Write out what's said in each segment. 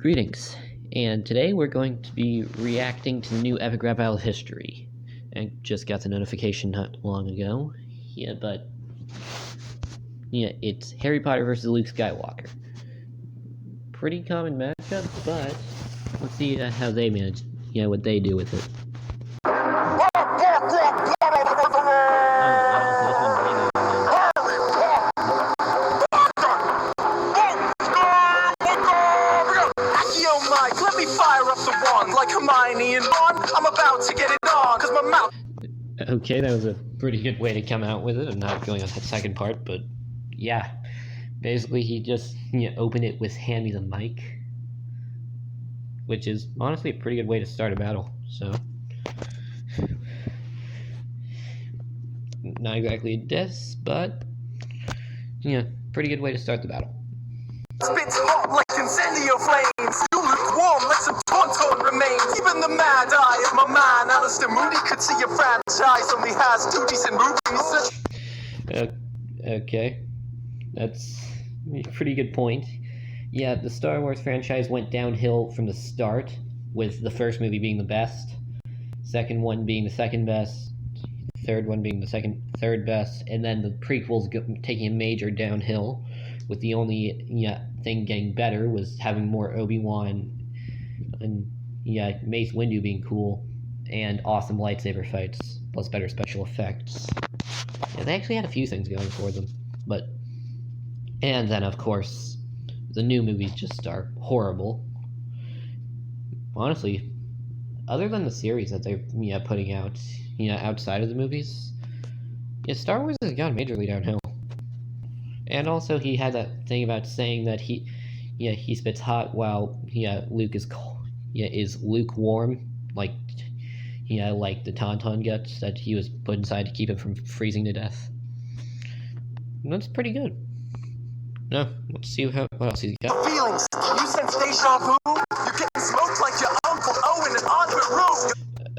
Greetings, and today we're going to be reacting to the new Epic Rap Battle of History. I just got the notification not long ago. It's Harry Potter versus Luke Skywalker. Pretty common matchup, but let's see how they manage, what they do with it. Let me fire up the wand like Hermione and Ron. I'm about to get it on, cause my mouth. Okay, that was a pretty good way to come out with it. I'm not going on that second part, but yeah. Basically, he just opened it with "hand me the mic," which is honestly a pretty good way to start a battle. So, not exactly a diss, but pretty good way to start the battle. Spits hot like incendio flames. You lukewarm like some tauntaun remains. Even the mad eye of my man Alistair Moody could see your franchise only has 2 decent movies. Okay, that's a pretty good point. Yeah, the Star Wars franchise went downhill from the start, with the first movie being the best, second one being the second best, third one being the third best, and then the prequels taking a major downhill, with the only thing getting better was having more Obi-Wan and Mace Windu being cool, and awesome lightsaber fights, plus better special effects. Yeah, they actually had a few things going for them, and then of course, the new movies just are horrible. Honestly, other than the series that they're putting out, outside of the movies, Star Wars has gone majorly downhill. And also, he had that thing about saying that he spits hot while Luke is cold, is lukewarm, like the tauntaun guts that he was put inside to keep him from freezing to death. And that's pretty good. No, let's see what else he's got. Feelings, you sense deja vu? You're getting smoked like your Uncle Owen and Aunt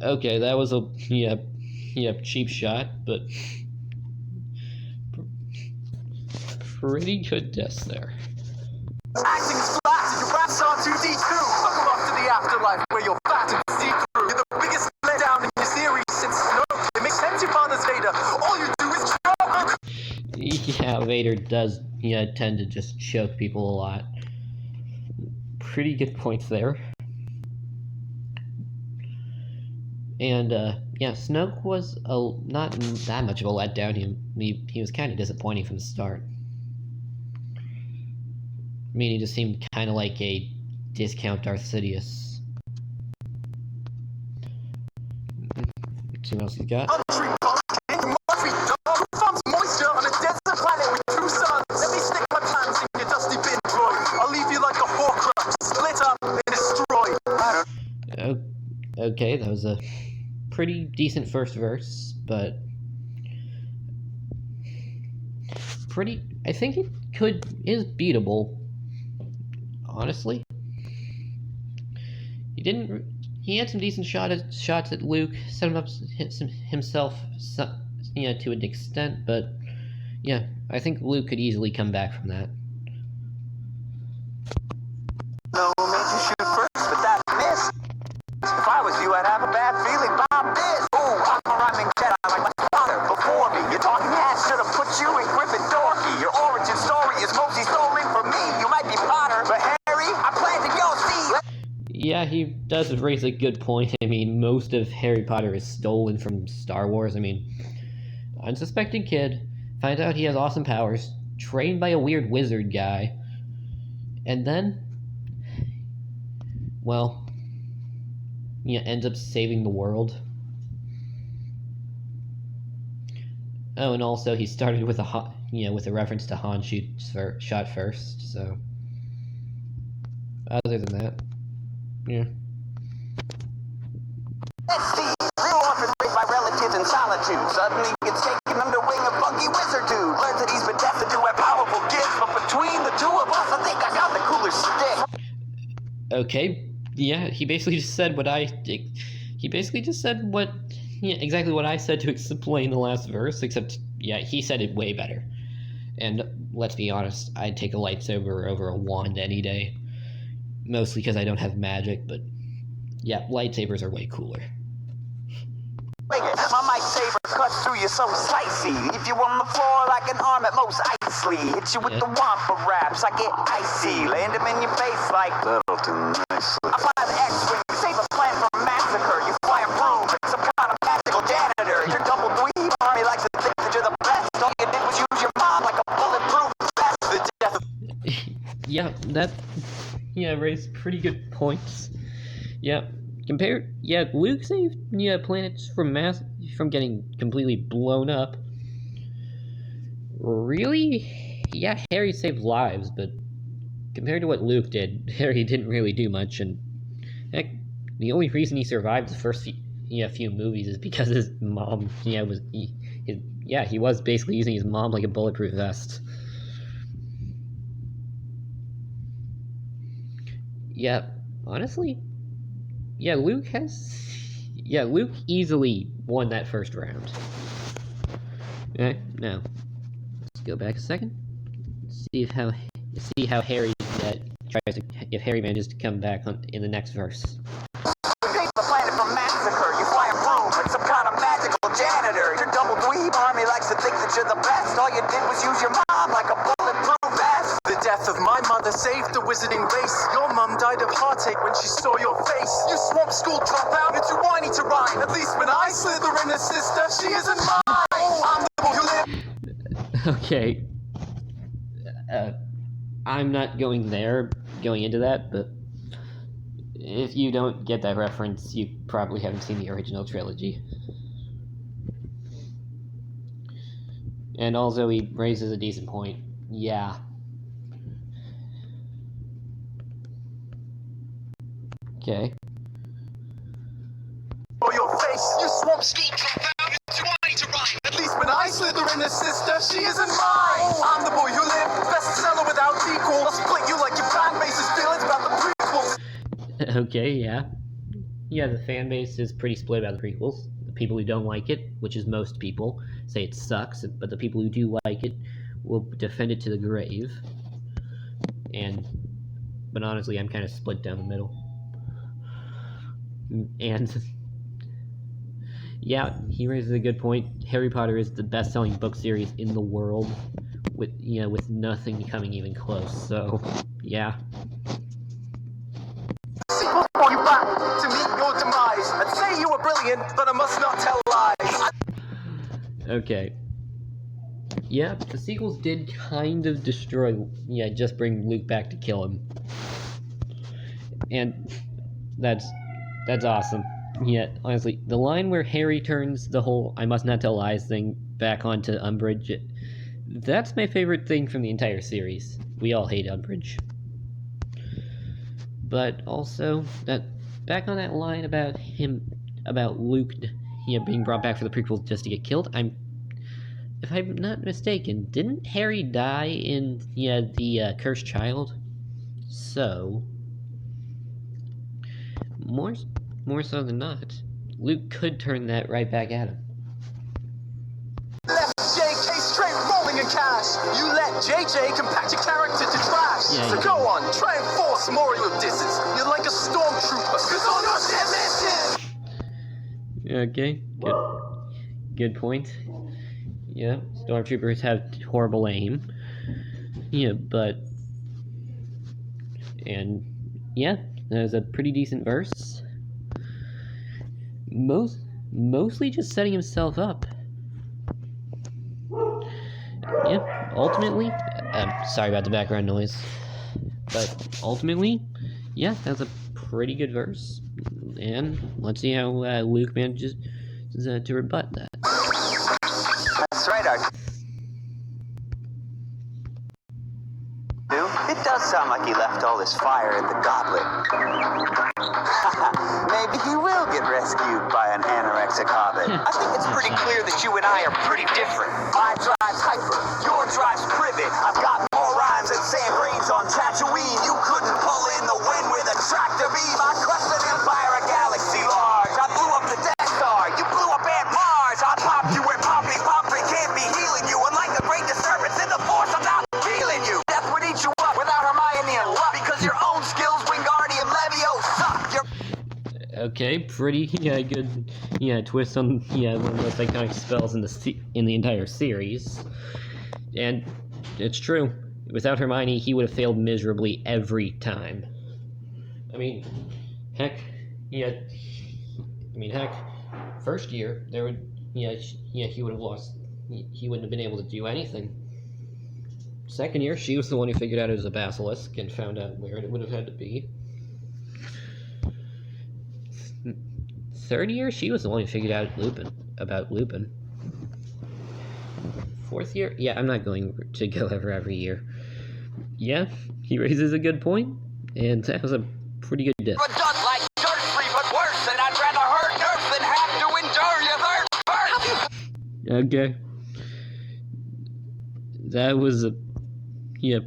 Beru. Okay, that was a cheap shot, but pretty good diss there. Acting is flat, your raps are 2D2. Fuck them off to the afterlife where you're fat and see-through. You're the biggest letdown in your series since Snoke. It makes sense your father's Vader. All you do is choke. Yeah, Vader does tend to just choke people a lot. Pretty good points there. And Snoke was not that much of a letdown. He was kind of disappointing from the start. I mean, he just seemed kind of like a discount Darth Sidious. Let's see what else he's got. Moisture on a desert planet with 2 suns. Let me stick my plans in your dusty bin, droid. I'll leave you like a Horcrux, split up and destroyed. Okay, that was a pretty decent first verse, but I think it is beatable. Honestly, he had some decent shots at Luke, set him up himself, to an extent, but yeah, I think Luke could easily come back from that. No, made you shoot first, but that missed. If I was you, I'd have a bad feeling about this. Ooh, I'm a rhyming Jedi like my father before me. Your talking head should have put you in Gryffindor. Your origin story is mostly stolen from me. You might be Potter, but Harry, I plan to go see. Yeah, he does raise a good point. I mean, most of Harry Potter is stolen from Star Wars. I mean, unsuspecting kid finds out he has awesome powers, trained by a weird wizard guy, and then, well, ends up saving the world. Oh, and also he started with with a reference to Han shot first. So, other than that, yeah. Let's see, real orphan raised by relatives in solitude. Suddenly gets taken under wing of funky wizard dude. Learns that he's been destined to have powerful gifts, but between the two of us, I think I got the cooler stick. Okay, yeah, he basically just said exactly what I said to explain the last verse, except, he said it way better. And let's be honest, I'd take a lightsaber over a wand any day. mostly because I don't have magic, but yeah, lightsabers are way cooler. My lightsaber cuts through you so slicey. Leave you on the floor like an arm at Mos Eisley. Hit you with the wampa raps, I get icy. Land them in your face like little too nicely. I fly the X-Wing, save a plan from massacre. You fly a broom, like some kind of magical janitor. Your double dweeb army likes to think that you're the best. All you did was use your mom like a bulletproof vest. The death of... Yeah, raised pretty good points. Yeah. Luke saved planets from getting completely blown up. Really? Yeah, Harry saved lives, but compared to what Luke did, Harry didn't really do much, and heck, the only reason he survived the first few movies is because his mom, he was basically using his mom like a bulletproof vest. Yeah, honestly, Luke easily won that first round. Okay, now let's go back a second. See how Harry if Harry manages to come back in the next verse. Take the planet from massacre. You fly a broom like some kind of magical janitor. Your double dweeb army likes to think that you're the best. All you did was use your mom like a bulletproof vest. The death of my mother saved the wizarding race. Your mom died of heartache when she saw your face. You swamp school dropout, you're too whiny to rhyme. At least when I slither in a sister, she isn't mine. I'm the boy who live. Okay. I'm not going into that, but if you don't get that reference, you probably haven't seen the original trilogy. And also, he raises a decent point. Yeah. Okay. For your face, you swamp school dropout, you're too whiny to rhyme. At least when I slither in a sister, she isn't mine. I'm the boy who lived, bestseller without equal. I'll split you like your fan base's feelings about the prequels. Okay, yeah. Yeah, the fan base is pretty split about the prequels. The people who don't like it, which is most people, say it sucks, but the people who do like it will defend it to the grave. But honestly, I'm kind of split down the middle. And yeah, he raises a good point. Harry Potter is the best-selling book series in the world, with nothing coming even close. So, yeah. Sequels brought you back to meet your demise. I'd say you were brilliant, but I must not tell lies. Okay. Yeah, the sequels did kind of just bring Luke back to kill him. And that's awesome. Yeah, honestly, the line where Harry turns the whole I must not tell lies thing back onto Umbridge, that's my favorite thing from the entire series. We all hate Umbridge. But also, back on that line about Luke, being brought back for the prequels just to get killed, if I'm not mistaken, didn't Harry die in the Cursed Child? So, more so than not, Luke could turn that right back at him. Left JK straight rolling in cash. You let JJ compact your character to trash. Yeah, so go on, try and force more of your distance. You're like a stormtrooper, cause all your shit misses. Okay, good point. Yeah, stormtroopers have horrible aim. Yeah, that was a pretty decent verse. Mostly just setting himself up. Yeah, ultimately, sorry about the background noise, but ultimately, yeah, that's a pretty good verse, and let's see how Luke manages to rebut that. That's right, It does sound like he left all his fire in the goblet. Maybe he will get rescued by an anorexic hobbit. I think it's pretty clear that you and I are pretty different. My drive's hyper, your drive's privet. I've got more rhymes than Sam Green's on Tatooine. You couldn't pull in the wind with a tractor beam. I crushed an empire, a galaxy large. I blew up the Death Star. You blew up Aunt Mars. I popped you where Poppy can't be healing you. Unlike the great disturbance in the Force, I'm not feeling you. Death would eat you up without Hermione and luck. Because your own skills bring Okay, pretty good twist on one of the most iconic spells in the entire series. And it's true. Without Hermione, he would have failed miserably every time. I mean, heck, first year there would he would have lost. He wouldn't have been able to do anything. Second year, she was the one who figured out it was a basilisk and found out where it would have had to be. Third year, she was the one who figured out about Lupin. Fourth year, yeah, I'm not going to go over every year. Yeah, he raises a good point, and that was a pretty good diss. But done like dirt free, but worse, and I'd rather hurt dirt than have to endure your third. Okay. That was a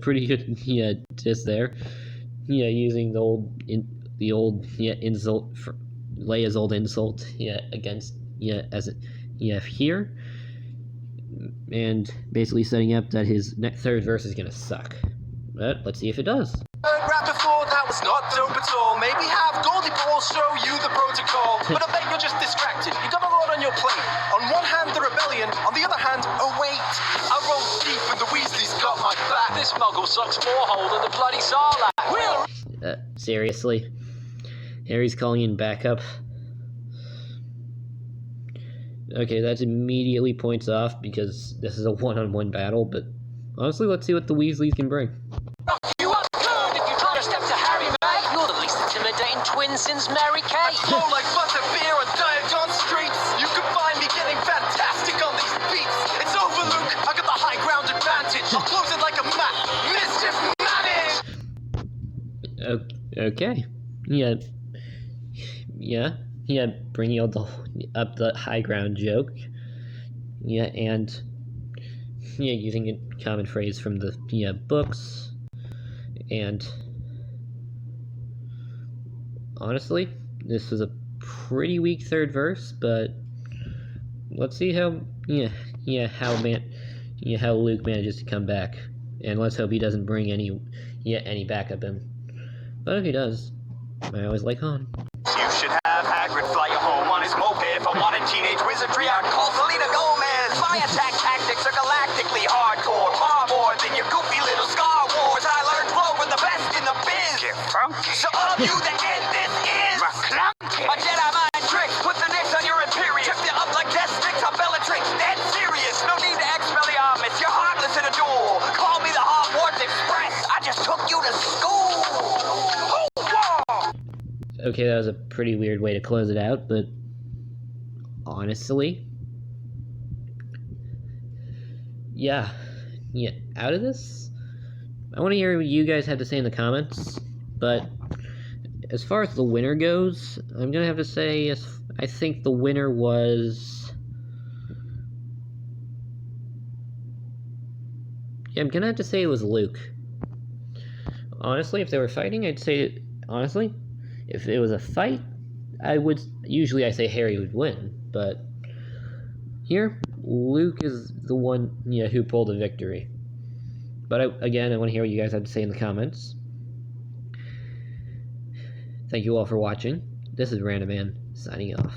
pretty good diss there. Using the old insult for Leia's old insult against as it here, and basically setting up that his third verse is gonna suck. But let's see if it does. Rap before that was not dope at all. Maybe have Goldie Ball show you the protocol. But I bet you're just distracted. You got a lot on your plate. On one hand, the rebellion. On the other hand, oh wait. I roll deep and the Weasleys got my back. This muggle sucks more hole than the bloody Sarlacc. Seriously? Harry's calling in backup. Okay, that immediately points off because this is a one-on-one battle, but honestly, let's see what the Weasleys can bring. You are good if you try to step to Harry, mate. You're the least intimidating twin since Mary Kate. I flow like butter beer on Diagon streets. You can find me getting fantastic on these beats. It's over, Luke. I got the high ground advantage. I'll close it like a map. Mischief managed. Okay. Bringing up the high ground joke. And using a common phrase from the books. And honestly, this was a pretty weak third verse, but let's see how how Luke manages to come back, and let's hope he doesn't bring any backup in. But if he does, I always like Han. You should have Hagrid fly you home on his moped. If I wanted teenage wizardry, I'd call Selena Gomez. My attack tactics are galactically hardcore, far more than your goofy little Star Wars. I learned flow with the best in the biz. Get funky. So all of you that end this is a Jedi mind trick. Put the Nix on your Imperius. Trip you up like Death Sticks on Bellatrix. Dead serious. No need to Expelliarmus. You're heartless in a duel. Call me the Hogwarts Express. I just took you to school. Okay, that was a pretty weird way to close it out, but honestly, out of this, I want to hear what you guys have to say in the comments, but as far as the winner goes, I'm going to have to say, I think the winner was, I'm going to have to say it was Luke. Honestly, if they were fighting, I'd say, honestly, if it was a fight, I say Harry would win, but here, Luke is the one, who pulled the victory. But I want to hear what you guys have to say in the comments. Thank you all for watching. This is Random Man, signing off.